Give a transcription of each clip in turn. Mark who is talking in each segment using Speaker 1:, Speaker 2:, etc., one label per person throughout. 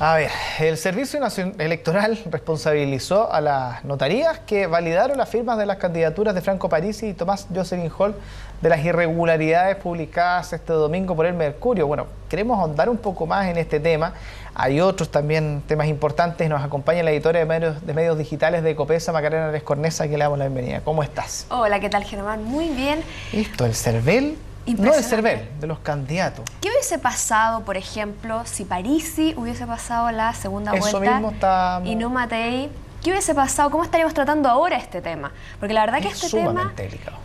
Speaker 1: A ver, el Servicio Nacional Electoral responsabilizó a las notarías que validaron las firmas de las candidaturas de Franco Parisi y Tomás Jocelyn Holt de las irregularidades publicadas este domingo por el Mercurio. Bueno, queremos ahondar un poco más en este tema. Hay otros también temas importantes. Nos acompaña la editora de medios digitales de Copesa, Macarena Lescornesa, que le damos la bienvenida. ¿Cómo estás?
Speaker 2: Hola, ¿qué tal, Germán? Muy bien.
Speaker 1: Listo, el CERVEL. No el CERVEL, de los candidatos.
Speaker 2: ¿Qué hubiese pasado, por ejemplo, si Parisi hubiese pasado la segunda
Speaker 1: Eso
Speaker 2: vuelta
Speaker 1: mismo está...
Speaker 2: y no Matei? ¿Qué hubiese pasado? ¿Cómo estaríamos tratando ahora este tema? Porque la verdad que este tema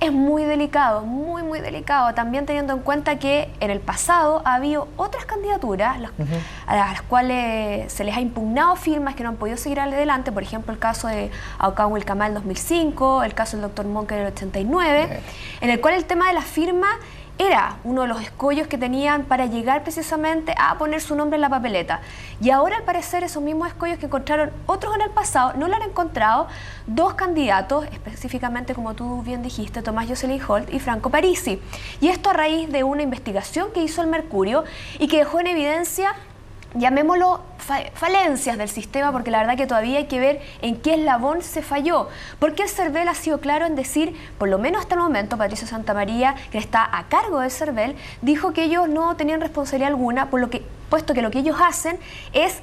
Speaker 2: es muy delicado, muy delicado. También teniendo en cuenta que en el pasado ha habido otras candidaturas a las cuales se les ha impugnado firmas que no han podido seguir adelante. Por ejemplo, el caso de Aucán Wilcamán en el 2005, el caso del doctor Monk en el 89, en el cual el tema de la firma era uno de los escollos que tenían para llegar precisamente a poner su nombre en la papeleta. Y ahora, al parecer, esos mismos escollos que encontraron otros en el pasado, no lo han encontrado dos candidatos, específicamente, como tú bien dijiste, Tomás Jocelyn Holt y Franco Parisi. Y esto a raíz de una investigación que hizo el Mercurio y que dejó en evidencia, llamémoslo, falencias del sistema, porque la verdad que todavía hay que ver en qué eslabón se falló. Porque el CERVEL ha sido claro en decir, por lo menos hasta el momento, Patricio Santamaría, que está a cargo del CERVEL, dijo que ellos no tenían responsabilidad alguna, puesto que lo que ellos hacen es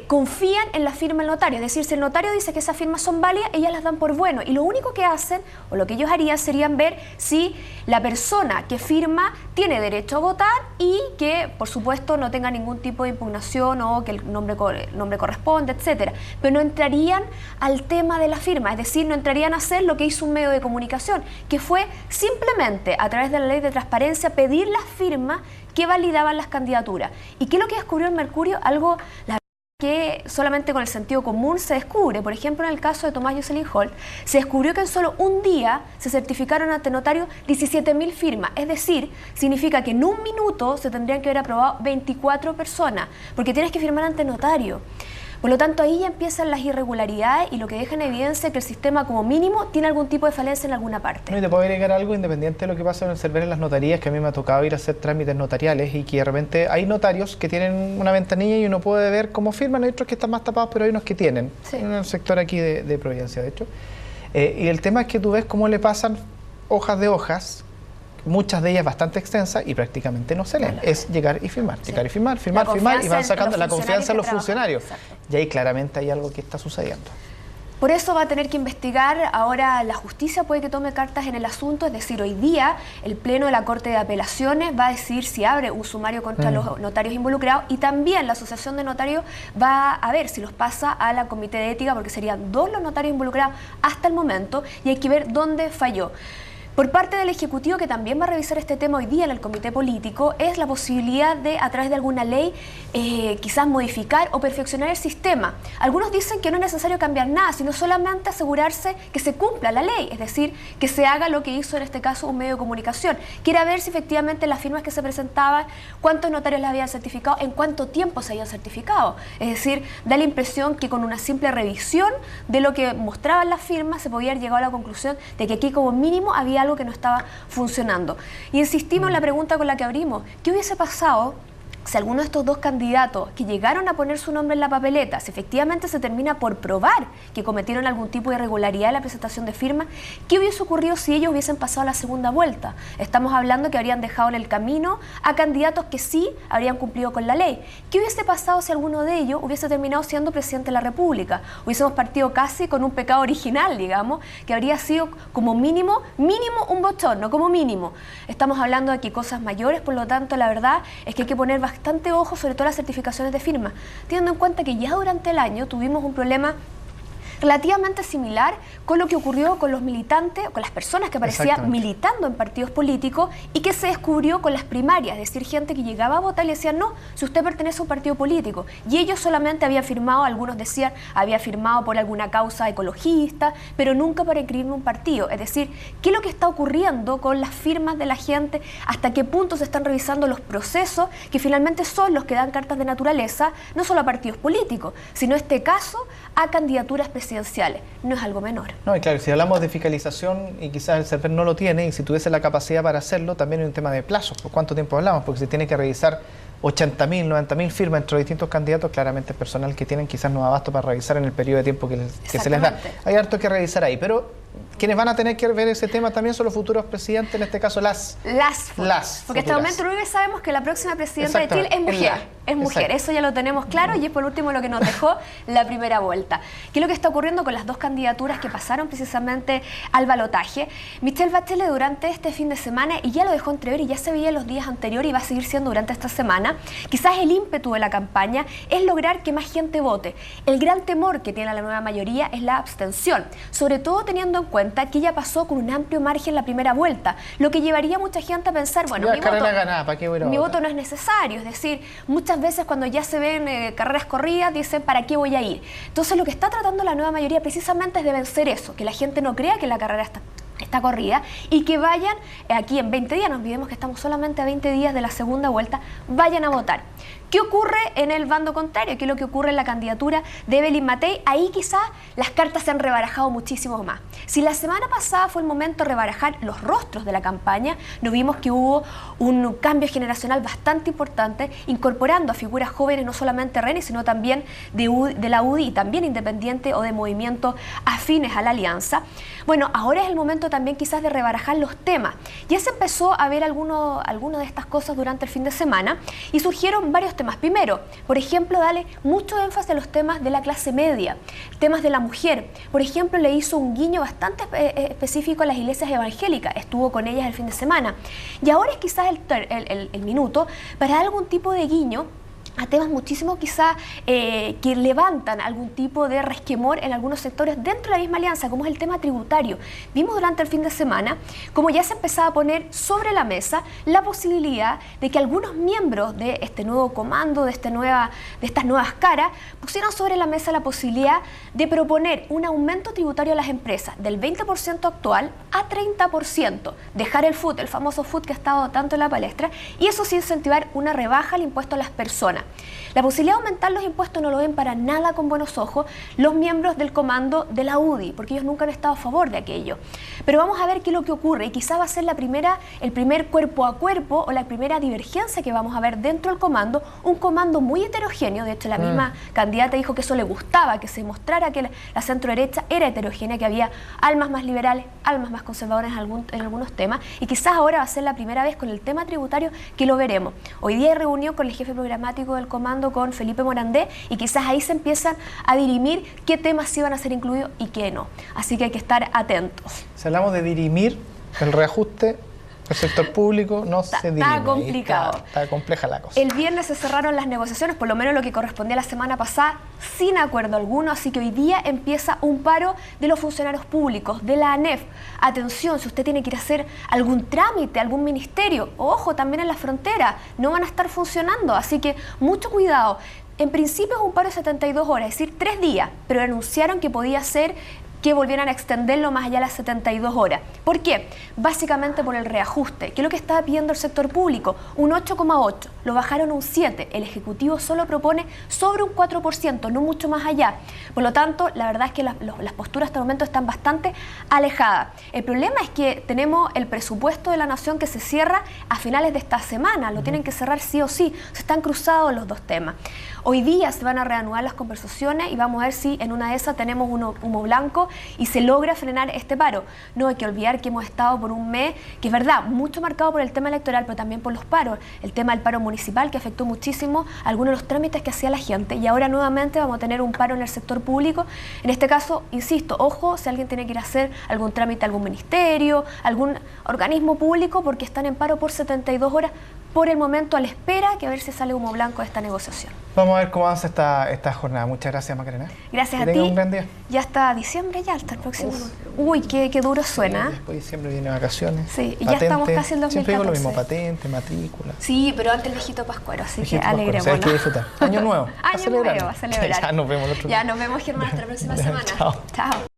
Speaker 2: confían en la firma del notario. Es decir, si el notario dice que esas firmas son válidas, ellas las dan por bueno. Y lo único que hacen, o lo que ellos harían, serían ver si la persona que firma tiene derecho a votar y que, por supuesto, no tenga ningún tipo de impugnación o que el nombre corresponde, etcétera. Pero no entrarían al tema de la firma, es decir, no entrarían a hacer lo que hizo un medio de comunicación, que fue simplemente, a través de la ley de transparencia, pedir las firmas que validaban las candidaturas. ¿Y qué es lo que descubrió el Mercurio? Algo que solamente con el sentido común se descubre. Por ejemplo, en el caso de Tomás Jocelyn Holt, se descubrió que en solo un día se certificaron ante notario 17.000 firmas. Es decir, significa que en un minuto se tendrían que haber aprobado 24 personas, porque tienes que firmar ante notario. Por lo tanto, ahí ya empiezan las irregularidades y lo que deja en evidencia que el sistema, como mínimo, tiene algún tipo de falencia en alguna parte.
Speaker 1: No, y te puedo agregar algo independiente de lo que pasa en el CERVEL en las notarías, que a mí me ha tocado ir a hacer trámites notariales y que de repente hay notarios que tienen una ventanilla y uno puede ver cómo firman, hay otros que están más tapados, pero hay unos que tienen, en el sector aquí de Providencia, de hecho. Y el tema es que tú ves cómo le pasan hojas de hojas, muchas de ellas bastante extensas y prácticamente no se leen. Es llegar y firmar, llegar y firmar y van sacando la confianza en los funcionarios. Y ahí claramente hay algo que está sucediendo.
Speaker 2: Por eso va a tener que investigar. Ahora la justicia puede que tome cartas en el asunto, es decir, hoy día el Pleno de la Corte de Apelaciones va a decidir si abre un sumario contra los notarios involucrados y también la Asociación de Notarios va a ver si los pasa a la Comité de Ética, porque serían dos los notarios involucrados hasta el momento y hay que ver dónde falló. Por parte del Ejecutivo, que también va a revisar este tema hoy día en el Comité Político, es la posibilidad de, a través de alguna ley, quizás modificar o perfeccionar el sistema. Algunos dicen que no es necesario cambiar nada, sino solamente asegurarse que se cumpla la ley, es decir, que se haga lo que hizo en este caso un medio de comunicación, que era ver si efectivamente las firmas que se presentaban, cuántos notarios las habían certificado, en cuánto tiempo se habían certificado. Es decir, da la impresión que con una simple revisión de lo que mostraban las firmas se podía haber llegado a la conclusión de que aquí como mínimo había algo que no estaba funcionando. Y insistimos en la pregunta con la que abrimos: ¿qué hubiese pasado si alguno de estos dos candidatos que llegaron a poner su nombre en la papeleta, si efectivamente se termina por probar que cometieron algún tipo de irregularidad en la presentación de firmas, qué hubiese ocurrido si ellos hubiesen pasado a la segunda vuelta? Estamos hablando que habrían dejado en el camino a candidatos que sí habrían cumplido con la ley. ¿Qué hubiese pasado si alguno de ellos hubiese terminado siendo presidente de la República? Hubiésemos partido casi con un pecado original, digamos, que habría sido como mínimo un bochorno, como mínimo. Estamos hablando de que cosas mayores, por lo tanto, la verdad es que hay que poner bastante ojo, sobre todo las certificaciones de firma, teniendo en cuenta que ya durante el año tuvimos un problema relativamente similar con lo que ocurrió con los militantes, con las personas que aparecían militando en partidos políticos y que se descubrió con las primarias, es decir, gente que llegaba a votar y le decían: no, si usted pertenece a un partido político. Y ellos solamente habían firmado, algunos decían, había firmado por alguna causa ecologista, pero nunca para inscribirme en un partido. Es decir, ¿qué es lo que está ocurriendo con las firmas de la gente? ¿Hasta qué punto se están revisando los procesos que finalmente son los que dan cartas de naturaleza, no solo a partidos políticos, sino en este caso a candidaturas presidenciales? presidenciales. No es algo menor.
Speaker 1: No, y claro, si hablamos de fiscalización y quizás el CERVEL no lo tiene, y si tuviese la capacidad para hacerlo, también hay un tema de plazos. ¿Por cuánto tiempo hablamos? Porque si tiene que revisar 80.000, 90.000 firmas entre distintos candidatos, claramente es personal que tienen quizás no abasto para revisar en el periodo de tiempo que se les da. Hay harto que revisar ahí, pero quienes van a tener que ver ese tema también son los futuros presidentes, en este caso las
Speaker 2: porque hasta el momento sabemos que la próxima presidenta de Chile es mujer. Es mujer, eso ya lo tenemos claro, y es por último lo que nos dejó la primera vuelta. ¿Qué es lo que está ocurriendo con las dos candidaturas que pasaron precisamente al balotaje? Michelle Bachelet durante este fin de semana, y ya lo dejó entrever y ya se veía los días anteriores y va a seguir siendo durante esta semana, quizás el ímpetu de la campaña es lograr que más gente vote. El gran temor que tiene la nueva mayoría es la abstención, sobre todo teniendo en cuenta que ella pasó con un amplio margen la primera vuelta, lo que llevaría a mucha gente a pensar, bueno, mi voto no es necesario, es decir, muchas veces cuando ya se ven carreras corridas dicen ¿para qué voy a ir? Entonces lo que está tratando la nueva mayoría precisamente es de vencer eso, que la gente no crea que la carrera está corrida y que vayan aquí en 20 días, no olvidemos que estamos solamente a 20 días de la segunda vuelta, vayan a votar. ¿Qué ocurre en el bando contrario? ¿Qué es lo que ocurre en la candidatura de Evelyn Matei? Ahí quizás las cartas se han rebarajado muchísimo más. Si la semana pasada fue el momento de rebarajar los rostros de la campaña, nos vimos que hubo un cambio generacional bastante importante, incorporando a figuras jóvenes no solamente RN, sino también de la UDI y también independiente o de movimientos afines a la alianza. Bueno, ahora es el momento también quizás de rebarajar los temas. Ya se empezó a ver alguno de estas cosas durante el fin de semana y surgieron varios temas. Primero, por ejemplo, darle mucho énfasis a los temas de la clase media, temas de la mujer. Por ejemplo, le hizo un guiño bastante específico a las iglesias evangélicas, estuvo con ellas el fin de semana. Y ahora es quizás el minuto para dar algún tipo de guiño a temas muchísimo quizás que levantan algún tipo de resquemor en algunos sectores dentro de la misma alianza, como es el tema tributario. Vimos durante el fin de semana como ya se empezaba a poner sobre la mesa la posibilidad de que algunos miembros de este nuevo comando, de estas nuevas caras, pusieran sobre la mesa la posibilidad de proponer un aumento tributario a las empresas del 20% actual a 30%, dejar el FUT, el famoso FUT que ha estado tanto en la palestra, y eso sí incentivar una rebaja al impuesto a las personas. La posibilidad de aumentar los impuestos no lo ven para nada con buenos ojos los miembros del comando de la UDI, porque ellos nunca han estado a favor de aquello. Pero vamos a ver qué es lo que ocurre, y quizá va a ser el primer cuerpo a cuerpo o la primera divergencia que vamos a ver dentro del comando, un comando muy heterogéneo. De hecho, la misma candidata dijo que eso le gustaba, que se mostrara que la centro derecha era heterogénea, que había almas más liberales, almas más conservadoras en algunos temas, y quizás ahora va a ser la primera vez con el tema tributario que lo veremos. Hoy día hay reunión con el jefe programático del comando, con Felipe Morandé, y quizás ahí se empiezan a dirimir qué temas sí van a ser incluidos y qué no. Así que hay que estar atentos.
Speaker 1: Si hablamos de dirimir, el reajuste del sector público no se dirime.
Speaker 2: Está complicado.
Speaker 1: Está compleja la cosa.
Speaker 2: El viernes se cerraron las negociaciones, por lo menos lo que correspondía a la semana pasada, sin acuerdo alguno, así que hoy día empieza un paro de los funcionarios públicos, de la ANEF. Atención, si usted tiene que ir a hacer algún trámite, algún ministerio, ojo, también en la frontera, no van a estar funcionando, así que mucho cuidado. En principio es un paro de 72 horas, es decir, 3 días, pero anunciaron que podía ser que volvieran a extenderlo más allá de las 72 horas. ¿Por qué? Básicamente por el reajuste, que es lo que estaba pidiendo el sector público, un 8,8, lo bajaron a un 7, el Ejecutivo solo propone sobre un 4%, no mucho más allá. Por lo tanto, la verdad es que las posturas hasta el momento están bastante alejadas. El problema es que tenemos el presupuesto de la Nación que se cierra a finales de esta semana, lo tienen que cerrar sí o sí, se están cruzados los dos temas. Hoy día se van a reanudar las conversaciones y vamos a ver si en una de esas tenemos humo blanco y se logra frenar este paro. No hay que olvidar que hemos estado por un mes, que es verdad, mucho marcado por el tema electoral, pero también por los paros. El tema del paro municipal, que afectó muchísimo algunos de los trámites que hacía la gente, y ahora nuevamente vamos a tener un paro en el sector público. En este caso, insisto, ojo, si alguien tiene que ir a hacer algún trámite, algún ministerio, algún organismo público, porque están en paro por 72 horas, por el momento a la espera, que a ver si sale humo blanco de esta negociación.
Speaker 1: Vamos a ver cómo avanza esta jornada. Muchas gracias, Macarena.
Speaker 2: Gracias a ti.
Speaker 1: Que tenga un gran día.
Speaker 2: Ya está diciembre, ya hasta el próximo. Uy, qué duro suena.
Speaker 1: Sí, después de diciembre viene vacaciones.
Speaker 2: Sí, y ya estamos casi en 2014.
Speaker 1: Siempre digo lo mismo, patente, matrícula.
Speaker 2: Sí, pero antes el viejito pascuero, así que alegrémonos.
Speaker 1: Hay que disfrutar. Año nuevo.
Speaker 2: Año nuevo, a celebrar.
Speaker 1: Ya nos vemos el otro día.
Speaker 2: Ya nos vemos, Germán, hasta la próxima semana.
Speaker 1: Chao.
Speaker 2: Chao.